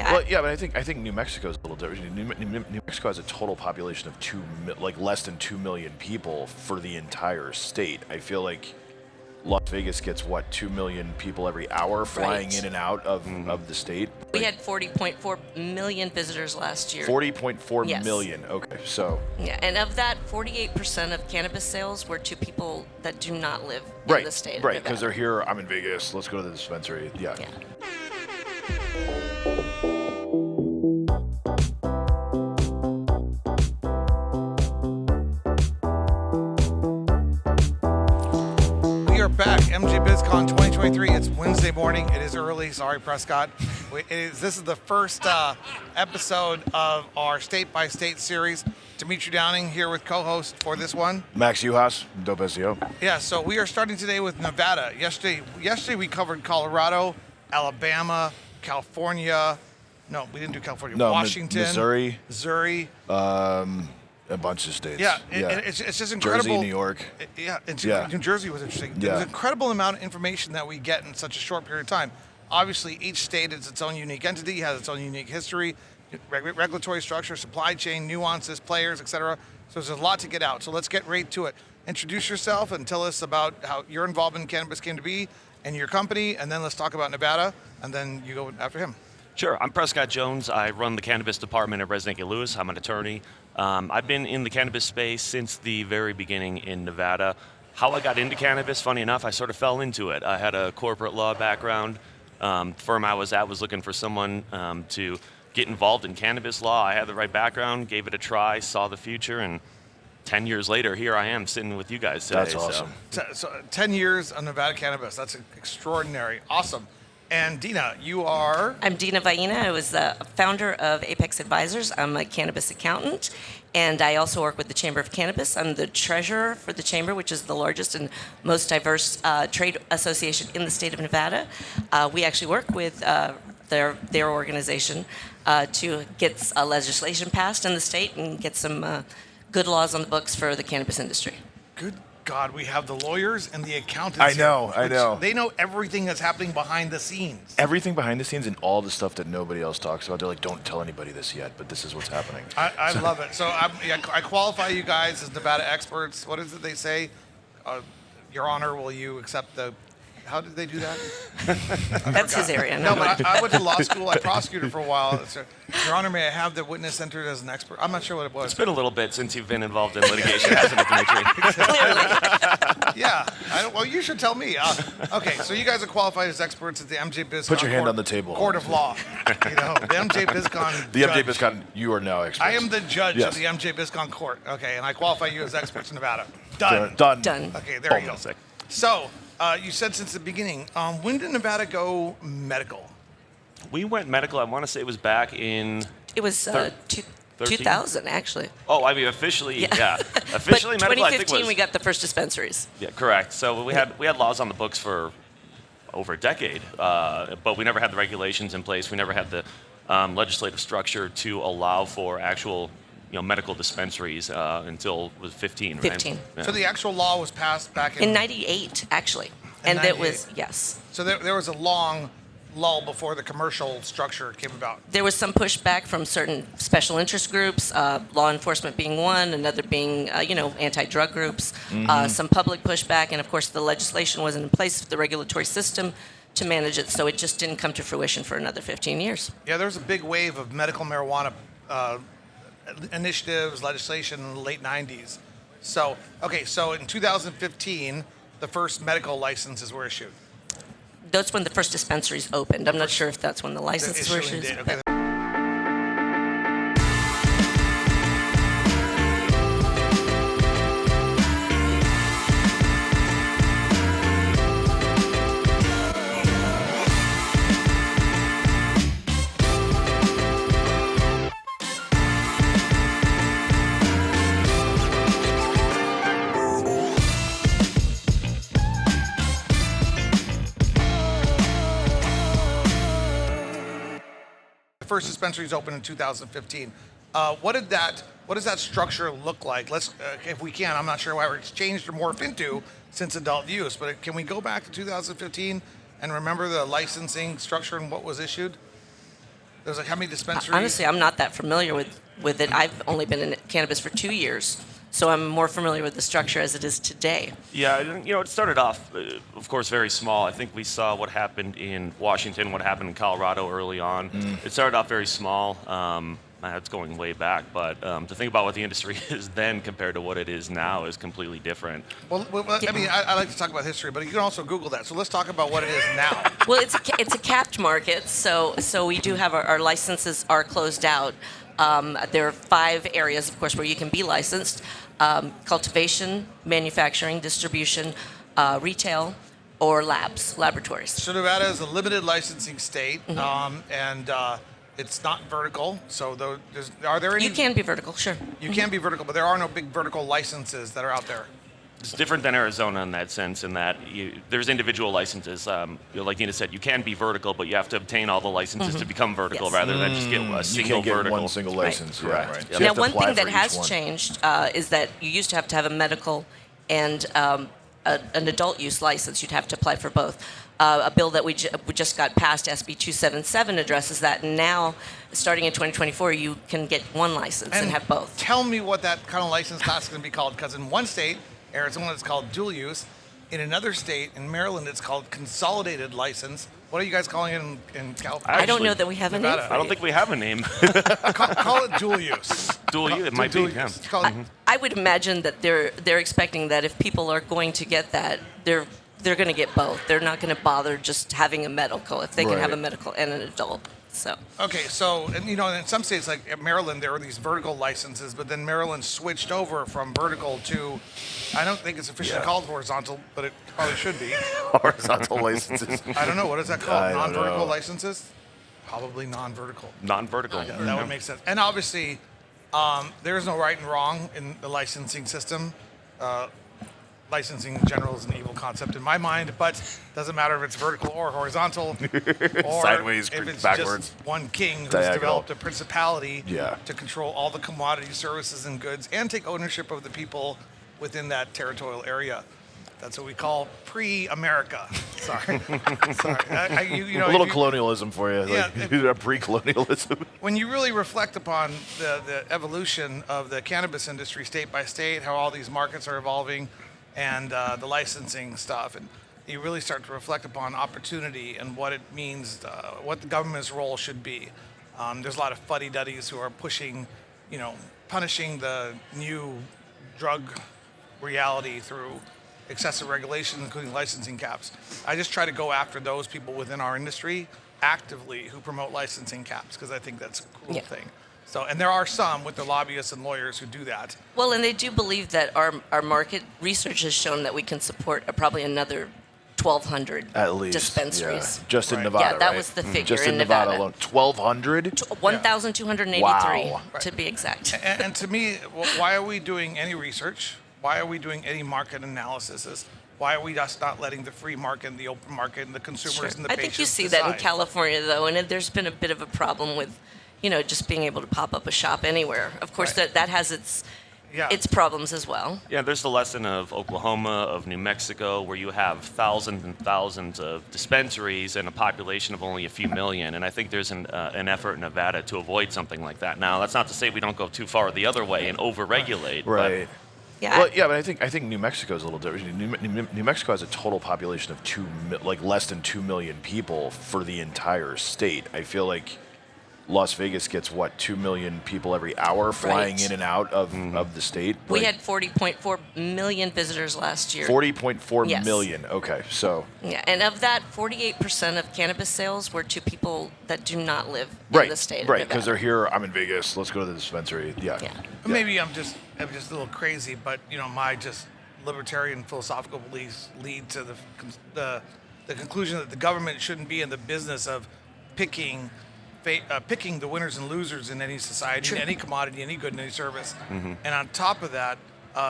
Well, yeah, but I think New Mexico is a little different. New Mexico has a total population of less than 2 million people for the entire state. I feel like Las Vegas gets 2 million people every hour flying in and out of the state. We had 40.4 million visitors last year. 40.4 million. Okay, so. Yeah, and of that, 48% of cannabis sales were to people that do not live in the state. Right, because they're here. I'm in Vegas. Let's go to the dispensary. Yeah. Back, MJ BizCon 2023. It's Wednesday morning. It is early. Sorry, Prescott. This is the first episode of our state-by-state series. Demetri Downing here with co-host for this one. Max Uhas, Dope SEO. Yeah, so we are starting today with Nevada. Yesterday we covered Colorado, Alabama, California. No, we didn't do California. No, Washington, Missouri. A bunch of states. Yeah, it's just incredible. Jersey, New York. New Jersey was interesting. Yeah. There's an incredible amount of information that we get in such a short period of time. Obviously, each state is its own unique entity, has its own unique history, regulatory structure, supply chain, nuances, players, etc. So there's a lot to get out. So let's get right to it. Introduce yourself and tell us about how your involvement in cannabis came to be and your company, and then let's talk about Nevada, and then you go after him. Sure. I'm Prescott Jones. I run the cannabis department at Resnick & Lewis. I'm an attorney. I've been in the cannabis space since the very beginning in Nevada. How I got into cannabis, funny enough, I sort of fell into it. I had a corporate law background. The firm I was at was looking for someone to get involved in cannabis law. I had the right background, gave it a try, saw the future, and 10 years later, here I am sitting with you guys today. That's awesome. So 10 years of Nevada cannabis. That's extraordinary. Awesome. And Deena, you are? I'm Deena Vallina. I was the founder of Apex Advisors. I'm a cannabis accountant, and I also work with the Chamber of Cannabis. I'm the treasurer for the Chamber, which is the largest and most diverse trade association in the state of Nevada. We actually work with their organization to get legislation passed in the state and get some good laws on the books for the cannabis industry. Good God, we have the lawyers and the accountants. I know. They know everything that's happening behind the scenes. Everything behind the scenes and all the stuff that nobody else talks about. They're like, don't tell anybody this yet, but this is what's happening. I love it. So I qualify you guys as Nevada experts. What is it they say? Your Honor, will you accept the... How did they do that? That's his area. No, but I went to law school. I prosecuted for a while. So, Your Honor, may I have the witness entered as an expert? I'm not sure what it was. It's been a little bit since you've been involved in litigation, hasn't it, Dimitri? Clearly. Yeah. Well, you should tell me. Okay, so you guys are qualified as experts at the MJ BizCon. Put your hand on the table. Court of Law. The MJ BizCon. The MJ BizCon, you are now experts. I am the judge of the MJ BizCon court. Okay, and I qualify you as experts in Nevada. Done. Okay, there you go. Sick. So, you said since the beginning, when did Nevada go medical? We went medical, I want to say it was back in... It was 2000, actually. Oh, I mean, officially, yeah. Officially but medical, I think 2015, was... we got the first dispensaries. Yeah, correct. So we had laws on the books for over a decade, but we never had the regulations in place. We never had the legislative structure to allow for actual medical dispensaries until it was 15, right? 15. Yeah. So the actual law was passed back in 98, actually. And it was, yes. So there was a long lull before the commercial structure came about. There was some pushback from certain special interest groups, law enforcement being one, another being, anti-drug groups, some public pushback, and of course the legislation wasn't in place for the regulatory system to manage it, so it just didn't come to fruition for another 15 years. Yeah, there was a big wave of medical marijuana initiatives, legislation in the late 90s. So in 2015, the first medical licenses were issued. That's when the first dispensaries opened. I'm not sure if that's when the licenses were issued. Okay. First dispensaries opened in 2015. What does that structure look like? Let's, if we can, I'm not sure why it's changed or morphed into since adult use, but can we go back to 2015 and remember the licensing structure and what was issued? There's like how many dispensaries? Honestly, I'm not that familiar with it. I've only been in cannabis for 2 years, so I'm more familiar with the structure as it is today. Yeah, it started off, of course, very small. I think we saw what happened in Washington, what happened in Colorado early on. It started off very small. It's going way back, but to think about what the industry is then compared to what it is now is completely different. Well, I mean, I like to talk about history, but you can also Google that. So let's talk about what it is now. Well, it's a capped market, so we do have our licenses are closed out. There are 5 areas, of course, where you can be licensed: cultivation, manufacturing, distribution, retail, or laboratories. So Nevada is a limited licensing state, and it's not vertical. So are there any? You can be vertical, sure. You can be vertical, but there are no big vertical licenses that are out there. It's different than Arizona in that sense, in that there's individual licenses. Like Deena said, you can be vertical, but you have to obtain all the licenses to become vertical, Yes. rather than just get a You single can't get vertical. one single license. Right. Yeah. Right. So you Now, have to one apply thing for that each has one. changed is that you used to have a medical and an adult use license. You'd have to apply for both. A bill that we just got passed, SB 277, addresses that. And now, starting in 2024, you can get one license and have both. Tell me what that kind of license class is going to be called, because in one state, Arizona, it's called dual use. In another state, in Maryland, it's called consolidated license. What are you guys calling it in California? I don't know that we have a name Nevada. for I don't it. think we have a name. Call it dual use. Dual use, it might be. Dual Yeah. use. Call it- I would imagine that they're expecting that if people are going to get that, they're going to get both. They're not going to bother just having a medical if they can have a Right. medical and an adult. So Okay, so and in some states like Maryland, there are these vertical licenses, but then Maryland switched over from vertical to, I don't think it's officially called horizontal, but it probably should be. Horizontal licenses. I don't know, what is that called? I don't Non-vertical know. licenses? Probably non-vertical. Non-vertical. That would make sense. And obviously, there is no right and wrong in the licensing system. Licensing in general is an evil concept in my mind, but doesn't matter if it's vertical or horizontal, or Sideways, if it's backwards, just one king who's diagonal. developed a principality Yeah. to control all the commodity, services, and goods, and take ownership of the people within that territorial area. That's what we call pre-America. Sorry, sorry. You know, A little if you- colonialism for you. Yeah, Like, pre-colonialism. when you really reflect upon the evolution of the cannabis industry state by state, how all these markets are evolving, and the licensing stuff, and you really start to reflect upon opportunity and what it means, what the government's role should be. There's a lot of fuddy-duddies who are pushing, punishing the new drug reality through excessive regulations, including licensing caps. I just try to go after those people within our industry actively who promote licensing caps, because I think that's a cool Yeah. thing. So, and there are some with the lobbyists and lawyers who do that. well, and they do believe that our market research has shown that we can support probably another 1,200 At least. dispensaries. Yeah. Just in Right. Nevada, Yeah, that right? was the figure Just in Nevada Nevada. alone. 1,200? 1,283 Wow. to be exact. And to me, why are we doing any research? Why are we doing any market analysis? Why are we just not letting the free market and the open market and the consumers and the I patients think you see that in decide? California, though, and there's been a bit of a problem with, just being able to pop up a shop anywhere. Of course, Right. that has its Yeah. its problems as well. Yeah, there's the lesson of Oklahoma, of New Mexico, where you have thousands and thousands of dispensaries and a population of only a few million. And I think there's an effort in Nevada to avoid something like that. Now, that's not to say we don't go too far the other way and overregulate. Right. Yeah. Well, yeah, but I think New Mexico is a little different. New Mexico has a total population of less than 2 million people for the entire state. I feel like Las Vegas gets 2 million people every hour flying Right. in and out of the state. We Like, had 40.4 million visitors last year. 40.4 Yes. million. Okay, so Yeah, and of that, 48% of cannabis sales were to people that do not live right, in the state of right, Nevada. because they're here. I'm in Vegas. Let's go to the dispensary. Yeah. Yeah. Maybe I'm just a little crazy, but my just libertarian philosophical beliefs lead to the conclusion that the government shouldn't be in the business of picking the winners and losers in any society, in any commodity, any good, and any service. And on top of that,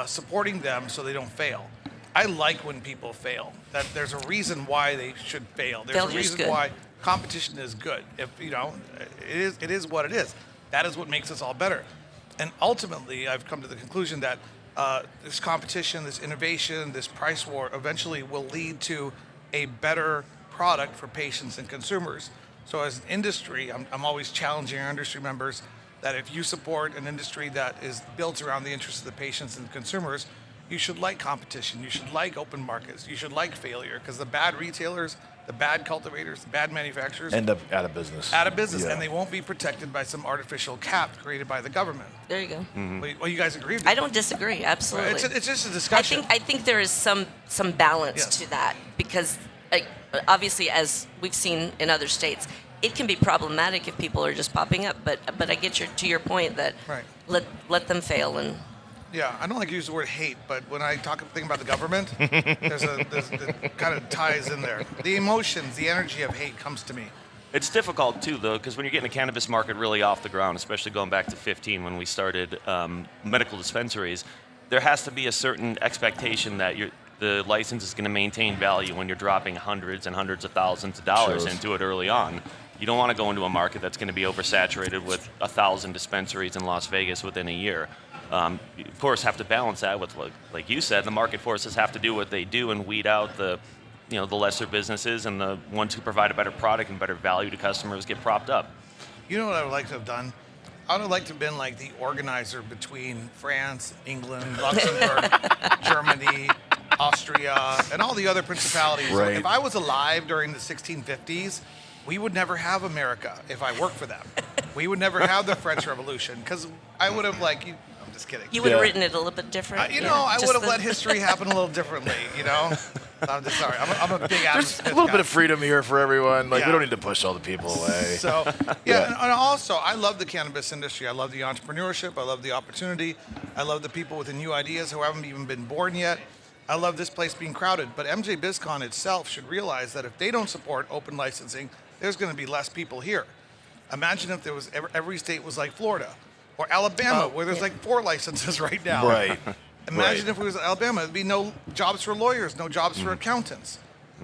supporting them so they don't fail. I like when people fail. That there's a reason why they should fail. There's a Failure's reason good. why competition is good. If it is what it is. That is what makes us all better. And ultimately, I've come to the conclusion that this competition, this innovation, this price war eventually will lead to a better product for patients and consumers. So as an industry, I'm always challenging our industry members that if you support an industry that is built around the interests of the patients and the consumers, you should like competition. You should like open markets. You should like failure, because the bad retailers, the bad cultivators, the bad manufacturers End up out of business. yeah. And they Yeah. won't be protected by some artificial cap created by the government. There you go. Well, you guys agree with I me? don't disagree. Absolutely. It's just a discussion. I think there is some balance Yes. to that, because obviously, as we've seen in other states, it can be problematic if people are just popping up. But I get to your point that Right. let them fail. And Yeah, I don't like to use the word hate, but when I think about the government, there's it kind of ties in there. The emotions, the energy of hate comes to me. It's difficult too, though, because when you're getting the cannabis market really off the ground, especially going back to 15 when we started medical dispensaries, there has to be a certain expectation that the license is going to maintain value when you're dropping hundreds and hundreds of thousands of dollars Sure. into it early on. You don't want to go into a market that's going to be oversaturated with 1,000 dispensaries in Las Vegas within a year. You, of course, have to balance that with, like you said, the market forces have to do what they do and weed out the lesser businesses, and the ones who provide a better product and better value to customers get propped up. You know what I would like to have done? I would have liked to have been like the organizer between France, England, Luxembourg, Germany, Austria, and all the other principalities. Right. If I was alive during the 1650s, we would never have America if I worked for them. We would never have the French Revolution, because I would have I'm just kidding. you would have Yeah. written it a little bit different. I just would have the- let history happen a little differently, I'm just sorry. I'm a big Adam There's Smith a little guy. bit of freedom here for everyone. Like, Yeah. we don't need to push all the people away. So, Yeah. and also, I love the cannabis industry. I love the entrepreneurship. I love the opportunity. I love the people with the new ideas who haven't even been born yet. I love this place being crowded. But MJ BizCon itself should realize that if they don't support open licensing, there's going to be less people here. Imagine if there was every state was like Florida or Alabama, where there's like 4 licenses right now. Right. Imagine Right. if it was Alabama, there'd be no jobs for lawyers, no jobs for accountants.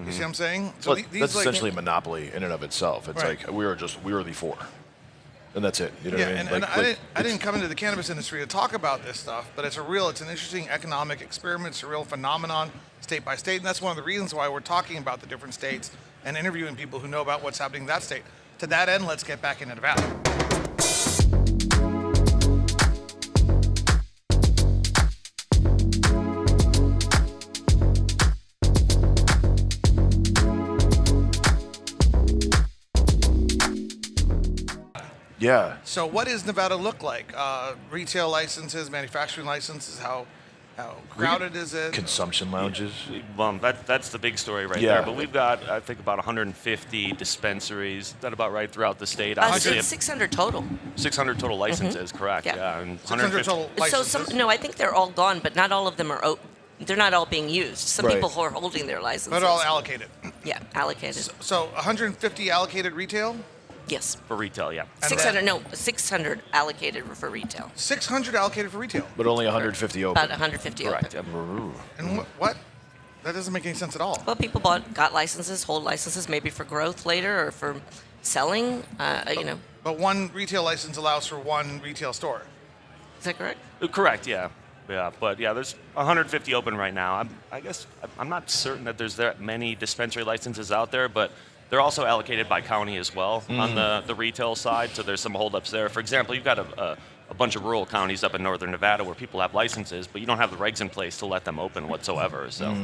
You see what I'm saying? So Well, these that's like, essentially a monopoly in and of itself. It's Right. like we were the 4, and that's it. You know Yeah, what I mean? and Like, I didn't come into the cannabis industry to talk about this stuff, but it's an interesting economic experiment. It's a real phenomenon, state by state, and that's one of the reasons why we're talking about the different states and interviewing people who know about what's happening in that state. To that end, let's get back into Nevada. Yeah. So, what does Nevada look like? Retail licenses, manufacturing licenses. How crowded is it? Consumption lounges. Well, that's the big story right Yeah. there. But we've got, I think, about 150 dispensaries. Is that about right throughout the state? It's Obviously, 600 total. 600 total licenses, correct? Yeah. And 600 total So licenses. no, I think they're all gone, but not all of them are. They're not all being used. Some Right. people who are holding their licenses. But all allocated. Yeah, allocated. So 150 allocated retail, Yes. for retail, yeah. and 600. then No, 600 allocated for retail. 600 allocated for retail. But only 150 open. About 150 Correct. open. Yep. Ooh. And what? That doesn't make any sense at all. Well, people got licenses, hold licenses, maybe for growth later or for selling. But one retail license allows for one retail store. Is that correct? Correct, yeah. Yeah, but yeah, there's 150 open right now. I guess I'm not certain that there's that many dispensary licenses out there, but they're also allocated by county as well on the retail side, so there's some holdups there. For example, you've got a bunch of rural counties up in northern Nevada where people have licenses, but you don't have the regs in place to let them open whatsoever. So,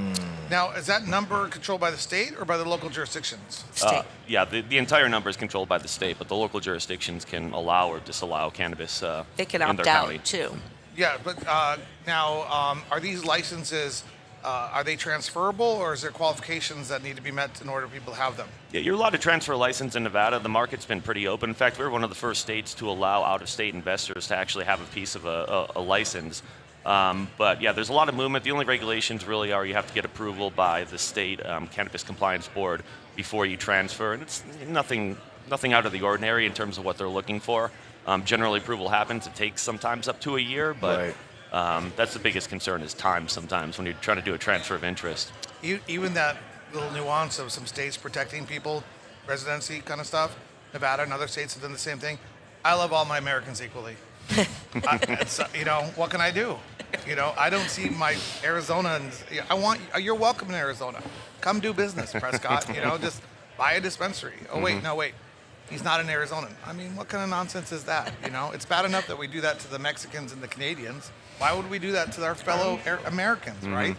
Now, is that number controlled by the state or by the local jurisdictions? State. yeah, the entire number is controlled by the state, but the local jurisdictions can allow or disallow cannabis They can in opt their out county. too. Yeah, but now, are these licenses, are they transferable, or is there qualifications that need to be met in order for people to have them? Yeah, you're allowed to transfer a license in Nevada. The market's been pretty open. In fact, we're one of the first states to allow out-of-state investors to actually have a piece of a license. But yeah, there's a lot of movement. The only regulations really are you have to get approval by the state Cannabis Compliance Board before you transfer, and it's nothing out of the ordinary in terms of what they're looking for. Generally, approval happens. It takes sometimes up to a year, but that's the biggest concern is time sometimes when you're trying to do a transfer of interest. Even that little nuance of some states protecting people, residency kind of stuff, Nevada and other states have done the same thing. I love all my Americans equally. What can I do? I don't see my Arizonans. You're welcome in Arizona. Come do business, Prescott. Just buy a dispensary. Oh, wait, no, wait. He's not an Arizonan. I mean, what kind of nonsense is that? You know, it's bad enough that we do that to the Mexicans and the Canadians. Why would we do that to our fellow Americans, right?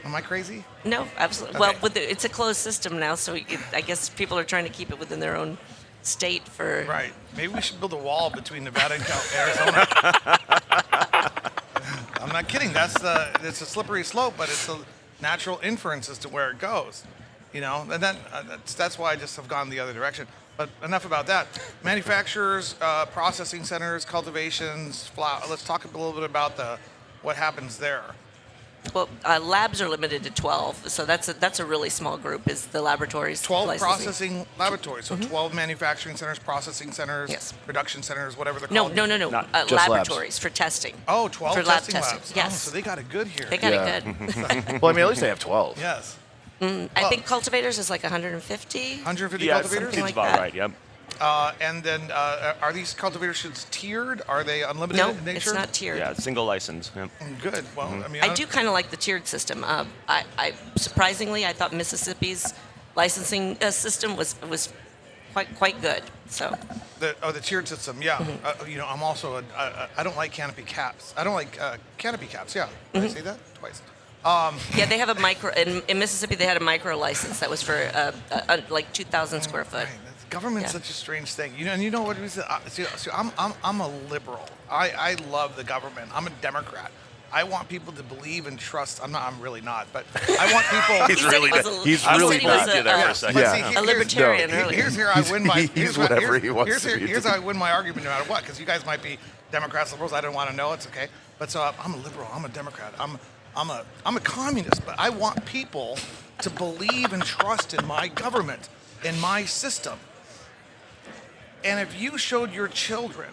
Am I crazy? No, absolutely. Okay. Well, it's a closed system now, so I guess people are trying to keep it within their own state for. Right. Maybe we should build a wall between Nevada and Arizona. I'm not kidding. It's a slippery slope, but it's a natural inference as to where it goes. You know, and then that's why I just have gone the other direction. But enough about that. Manufacturers, processing centers, cultivations, let's talk a little bit about what happens there. Well, labs are limited to 12, so that's a really small group. Is the laboratories 12 licensing. processing laboratories, so 12 manufacturing centers, processing centers, Yes. production centers, whatever they're No, called. no. Just labs. Laboratories for testing. Oh, 12 for lab testing testing. labs. Yes. Oh, so they got it good here. They got Yeah. it good. Well, I mean, at least they have 12. Yes. I think cultivators is like 150. 150 Yeah, cultivators? seems like about that. right. Yep. And then are these cultivators tiered? Are they unlimited No, in nature? it's not tiered. Yeah, single license. Yep. Good. Well, I mean, I do kind of like the tiered system. I surprisingly, I thought Mississippi's licensing system was quite good. So the tiered system, yeah. You know, I'm also I don't like canopy caps. I don't like canopy caps. Yeah. Did I say that twice? yeah, they have a micro in Mississippi. They had a micro license that was for like 2,000 square foot. Right. Government's Yeah. such a strange thing, you know. And you know what it is? See, I'm a liberal. I love the government. I'm a Democrat. I want people to believe and trust. I'm really not, but I want people. He's He said really he was not. a- He's he said really he was not. a- there for a a- second. But Yeah. see, A libertarian, here's, really. here's here I win my. He's whatever he wants Here's, to be. here's how I win my argument no matter what, because you guys might be Democrats, liberals. I don't want to know. It's okay. But so I'm a liberal. I'm a Democrat. I'm a communist. But I want people to believe and trust in my government, in my system. And if you showed your children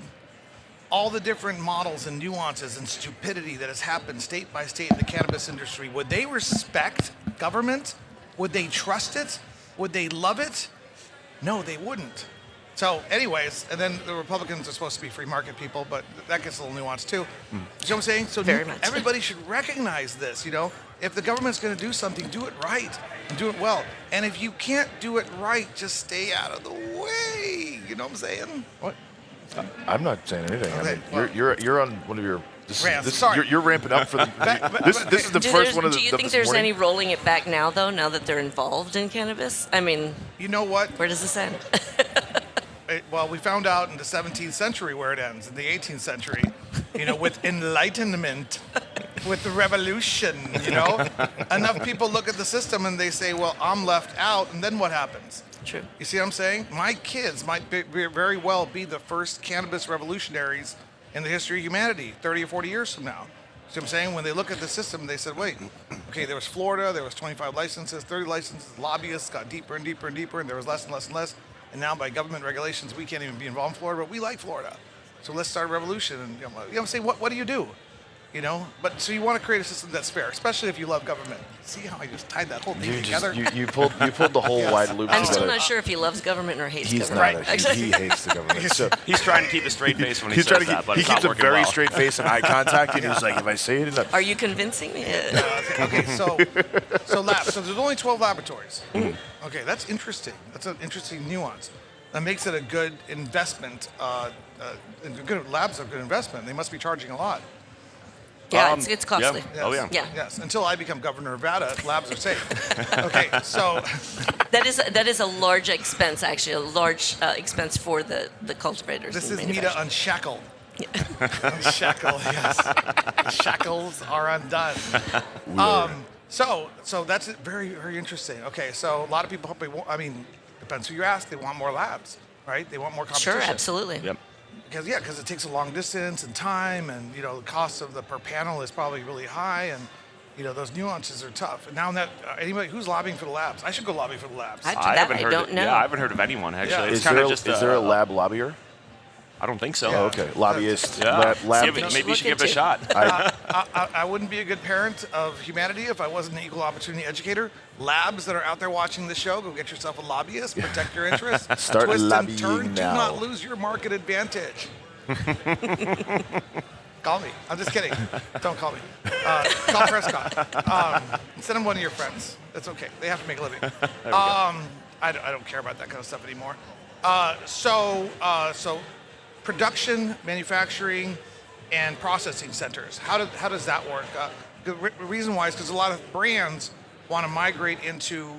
all the different models and nuances and stupidity that has happened state by state in the cannabis industry, would they respect government? Would they trust it? Would they love it? No, they wouldn't. So anyways, and then the Republicans are supposed to be free market people, but that gets a little nuanced too. You know what I'm saying? So Very much. everybody should recognize this, you know? If the government's going to do something, do it right and do it well. And if you can't do it right, just stay out of the way. You know what I'm saying? What? I'm not saying anything. I Okay, mean, well- you're on one of your. Rants, sorry. You're ramping up for the. This is the first one of the. Do you of think this there's morning. any rolling it back now, though? Now that they're involved in cannabis, I mean, You know what? where does this end? Well, we found out in the 17th century where it ends, in the 18th century, you know, with enlightenment, with the revolution, you know. Enough people look at the system and they say, well, I'm left out, and then what happens? True. You see what I'm saying? My kids might very well be the first cannabis revolutionaries in the history of humanity 30 or 40 years from now. See what I'm saying? When they look at the system, they said, wait, okay, there was Florida, there was 25 licenses, 30 licenses, lobbyists got deeper and deeper and deeper, and there was less and less and less. And now by government regulations, we can't even be involved in Florida, but we like Florida. So let's start a revolution. And you know what I'm saying? What do you do? You know, but so you want to create a system that's fair, especially if you love government. See how I just tied that whole thing together? You pulled the whole wide loop I'm together. still not sure if he loves government or hates He's government. not. He hates the government. So He's trying to keep a straight face when he he's says trying to that, keep. but He it's not keeps a working very well. straight face and eye contact, and he's like, if I say it enough. Are you convincing me? Okay, so labs. So there's only 12 laboratories. Okay, that's interesting. That's an interesting nuance. That makes it a good investment. And good labs are a good investment. They must be charging a lot. Yeah, it's costly. Yeah. Oh, yeah. Yeah. Yes. Until I become governor of Nevada, labs are safe. Okay, so That is a large expense, actually, a large expense for the cultivators. this and is Nita manufacturers. Unshackled. Unshackled, yes. The shackles are undone. So that's very, very interesting. Okay, so a lot of people hope depends who you ask, they want more labs, right? They want more competition. Sure, absolutely. Yep. Because it takes a long distance and time, and you know the cost of the per panel is probably really high, and you know those nuances are tough. And now that anybody who's lobbying for the labs, I should go lobby for the labs. After I that, haven't I heard. don't know. Yeah, I haven't heard of anyone actually. Yeah. It's Is kind there, of just. is there a lab lobbyer? I don't think so. Yeah. Oh, okay, lobbyist. Yeah. Lab. See, maybe you Look should give it a into. shot. I wouldn't be a good parent of humanity if I wasn't an equal opportunity educator. Labs that are out there watching the show, go get yourself a lobbyist, protect your interests, Start twist lobbying and turn, now. do not lose your market advantage. Call me. I'm just kidding. Don't call me. Call Prescott. Send him one of your friends. That's okay. They have to make a living. I don't care about that kind of stuff anymore. So production, manufacturing, and processing centers. How does that work? The reason why is because a lot of brands want to migrate into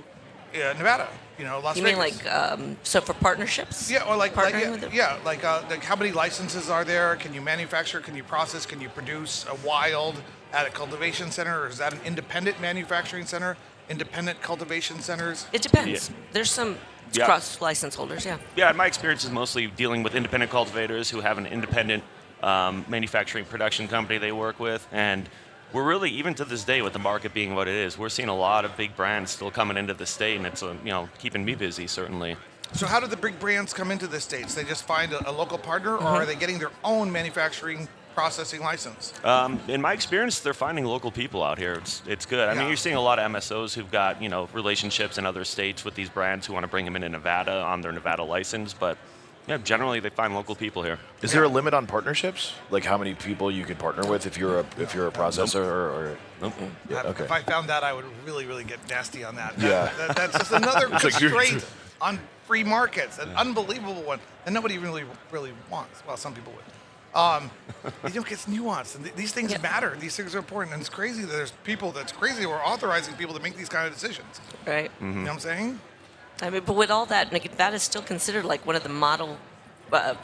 Nevada. Las You Vegas. mean so for partnerships? Yeah, or like Partnering with them? like how many licenses are there? Can you manufacture? Can you process? Can you produce a wild at a cultivation center, or is that an independent manufacturing center? Independent cultivation centers? It depends. Yeah. There's some Yeah. cross license holders, yeah. Yeah, my experience is mostly dealing with independent cultivators who have an independent manufacturing production company they work with, and we're really, even to this day, with the market being what it is, we're seeing a lot of big brands still coming into the state, and it's keeping me busy certainly. So how do the big brands come into the States? They just find a local partner, or are they getting their own manufacturing processing license? In my experience, they're finding local people out here. It's good. I mean, Yeah. you're seeing a lot of MSOs who've got relationships in other states with these brands who want to bring them into Nevada on their Nevada license, but yeah, generally they find local people here. Is there a limit on partnerships? Like how many people you could partner with if you're a processor or Nope. yeah, okay. If I found that, I would really get nasty on that. Yeah. That's just another It's like you're- constraint on free markets, an unbelievable one that nobody really wants. Well, some people would. It's nuanced, and these things Yeah. matter. These things are important, and it's crazy that there's people that's crazy who are authorizing people to make these kind of decisions. Right. You know what I'm saying? I mean, but with all that, Nevada is still considered like one of the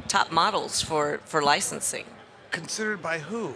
top models for licensing. Considered by who?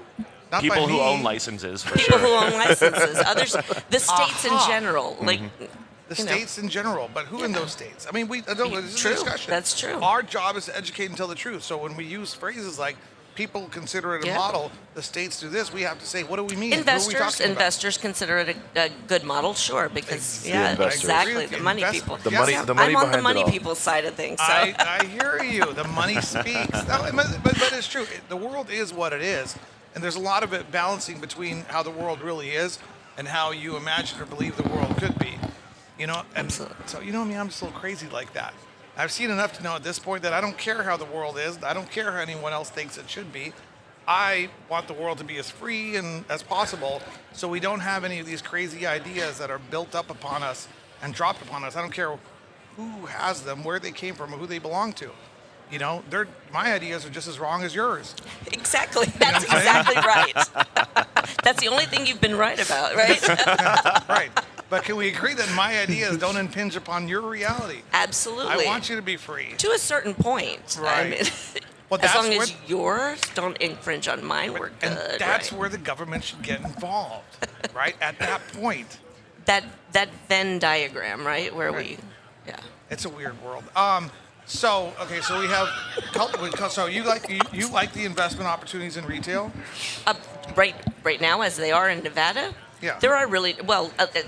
Not People by who me. own licenses, for People sure. who own licenses, others, the states in Aha. general, like The you know. states in general, but who in those states? I mean, this is True. a discussion. That's true. Our job is to educate and tell the truth. So when we use phrases like people consider it a Yeah. model, the states do this, we have to say, what do we mean? Who are we talking about? Investors consider it a good model, sure, because The yeah, investors. exactly, Agree the with money you. people. The Yes. money, Yeah. the money I'm on the behind money it all. people side of things. So. I hear you. The money speaks. No, but it's true. The world is what it is, and there's a lot of it balancing between how the world really is and how you imagine or believe the world could be. And Absolutely. so me, I'm just a little crazy like that. I've seen enough to know at this point that I don't care how the world is. I don't care how anyone else thinks it should be. I want the world to be as free and as possible, so we don't have any of these crazy ideas that are built up upon us and dropped upon us. I don't care who has them, where they came from, or who they belong to. My ideas are just as wrong as yours. Exactly. That's what I'm saying? exactly right. That's the only thing you've been right about, right? Right. But can we agree that my ideas don't impinge upon your reality? Absolutely. I want you to be free. to a certain point. Right. I mean, Well, as that's long where- as yours don't infringe on mine, we're good. And that's right? where the government should get involved, right? At that point. that Venn diagram, right? Where Right. yeah. It's a weird world. So we have. So you like the investment opportunities in retail? Right now, as they are in Nevada, Yeah. there are really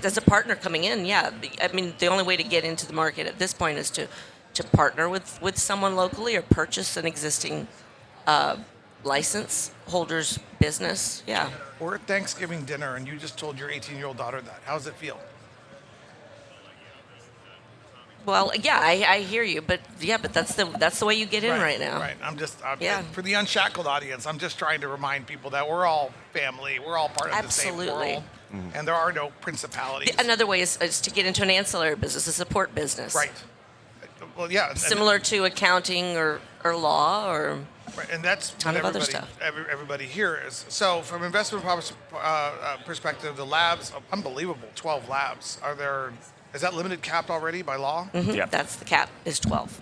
as a partner coming in. Yeah, I mean the only way to get into the market at this point is to partner with someone locally or purchase an existing license holder's business. Yeah. We're at Thanksgiving dinner, and you just told your 18-year-old daughter that. How does it feel? Well, yeah, I hear you, but that's the way you get in right now. Right. I'm Yeah. for the unshackled audience. I'm just trying to remind people that we're all family. We're all part of Absolutely. the same world, and there are no principalities. Another way is to get into an ancillary business, a support business. Right. Well, yeah. Similar to accounting or law or Right, and that's Ton what of other everybody, stuff. everybody here is. So, from investment perspective, the labs, unbelievable, 12 labs. Is that limited capped already by law? Yeah. that's the cap is 12.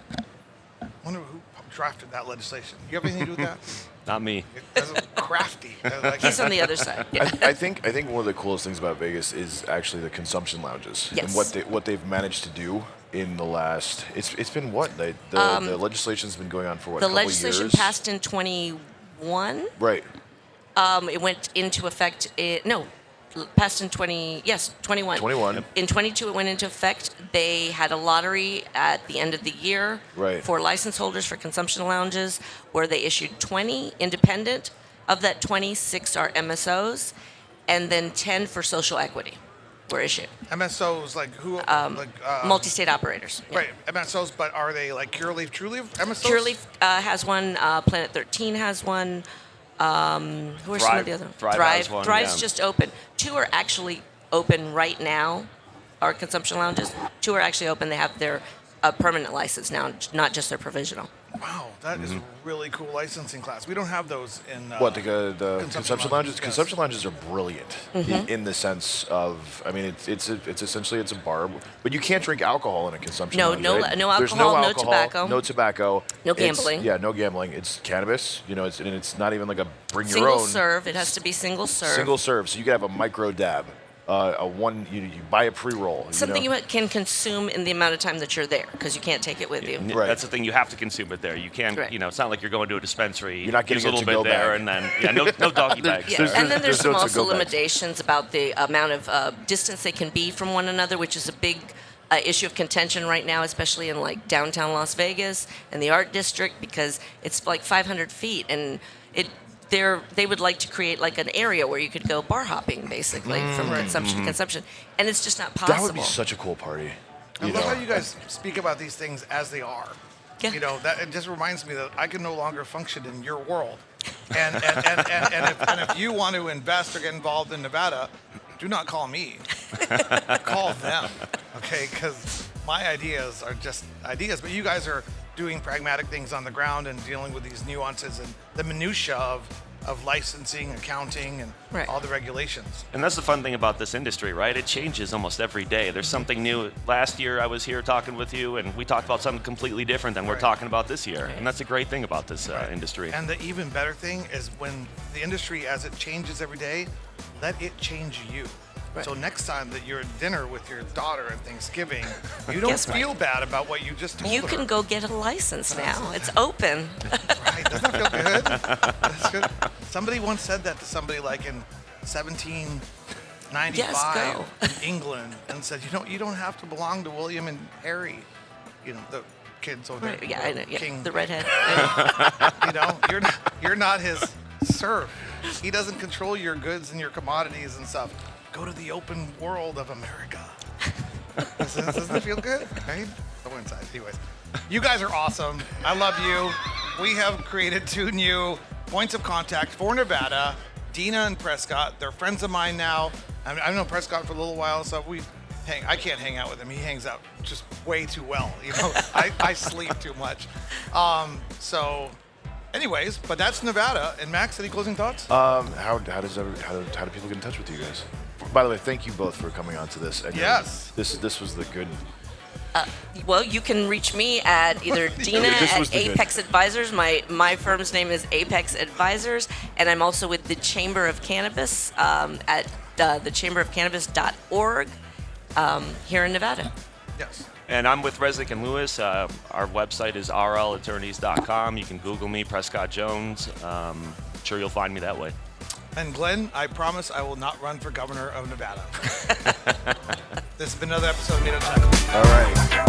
I wonder who drafted that legislation. You have anything to do with that? Not me. That's crafty. He's on the other side. Yeah. I think one of the coolest things about Vegas is actually the consumption lounges Yes. and what they've managed to do in the last. It's been what the legislation's been going on for what The a couple legislation years? passed in 21. Right. It went into effect. Passed in 21. 21. In 22, it went into effect. They had a lottery at the end of the year Right. for license holders for consumption lounges, where they issued 20 independent. Of that 20, 6 are MSOs, and then 10 for social equity were issued. MSOs, like who? Multi-state operators. Yeah. Right, MSOs, but are they like Curaleaf, Trueleaf MSOs? Curaleaf has one. Planet 13 has one. Who are some of the other? Thrive has one, Thrive's yeah. just open. 2 are actually open right now. Our consumption lounges. 2 are actually open. They have their a permanent license now, not just their provisional. Wow, that is a really cool licensing class. We don't have those in What the consumption lounges? Yes. Consumption lounges are brilliant in the sense of, I mean, it's essentially it's a bar, but you can't drink alcohol in a consumption lounge. No right? alcohol, There's no tobacco. no tobacco, No It's- gambling. Yeah, no gambling. It's cannabis. You know, it's not even like a bring your Single own. serve. It has to be single serve. Single serve. So you could have a micro dab, you buy a pre-roll. Something you know? you can consume in the amount of time that you're there, because you can't take it with you. Right. That's the thing. You have to consume it there. You can't. Right. You know, it's not like you're going to a dispensary. You're not getting use a a little bit to-go there, bag. and then no doggy bags. Yeah, and then there's some no also to-go bags. limitations about the amount of distance they can be from one another, which is a big issue of contention right now, especially in like downtown Las Vegas and the art district, because it's like 500 feet, and they would like to create like an area where you could go bar hopping, basically, from consumption to consumption, and it's just not possible. That would be such a cool party. I love how you guys speak about these things as they are. Yeah. You know, that it just reminds me that I can no longer function in your world. And if you want to invest or get involved in Nevada, do not call me. Call them, okay? Because my ideas are just ideas, but you guys are doing pragmatic things on the ground and dealing with these nuances and the minutia of licensing, accounting, and Right. all the regulations. And that's the fun thing about this industry, right? It changes almost every day. There's something new. Last year I was here talking with you, and we talked about something completely different than we're Right. talking about this year. And that's a great thing about this industry. And the even better thing is when the industry, as it changes every day, let it change you. Right. So next time that you're at dinner with your daughter at Thanksgiving, you don't Guess what? feel bad about what you just told You her. can go get a license now. It's open. Right? Doesn't that feel good? That's good. Somebody once said that to somebody like in 1795 Yes, go. in England, and said, you don't have to belong to William and Harry, you know, the kids over there. Right, yeah, I know. Yeah, King. the redhead. You know, you're not his serf. He doesn't control your goods and your commodities and stuff. Go to the open world of America. Doesn't it feel good? Right? Go inside. Anyways, you guys are awesome. I love you. We have created 2 new points of contact for Nevada, Deena and Prescott. They're friends of mine now. I mean, I've known Prescott for a little while, so I can't hang out with him. He hangs out just way too well. You know, I sleep too much. So, anyways, but that's Nevada. And Max, any closing thoughts? How do people get in touch with you guys? By the way, thank you both for coming on to this. And Yes. This was the good. Well, you can reach me at either Deena This at was the good. Apex Advisors. My firm's name is Apex Advisors, and I'm also with the Chamber of Cannabis at thechamberofcannabis.org here in Nevada. Yes. And I'm with Resnick and Lewis. Our website is rlattorneys.com. You can Google me, Prescott Jones. I'm sure you'll find me that way. And Glenn, I promise I will not run for governor of Nevada. This has been another episode of Meet Up Tackle. All right.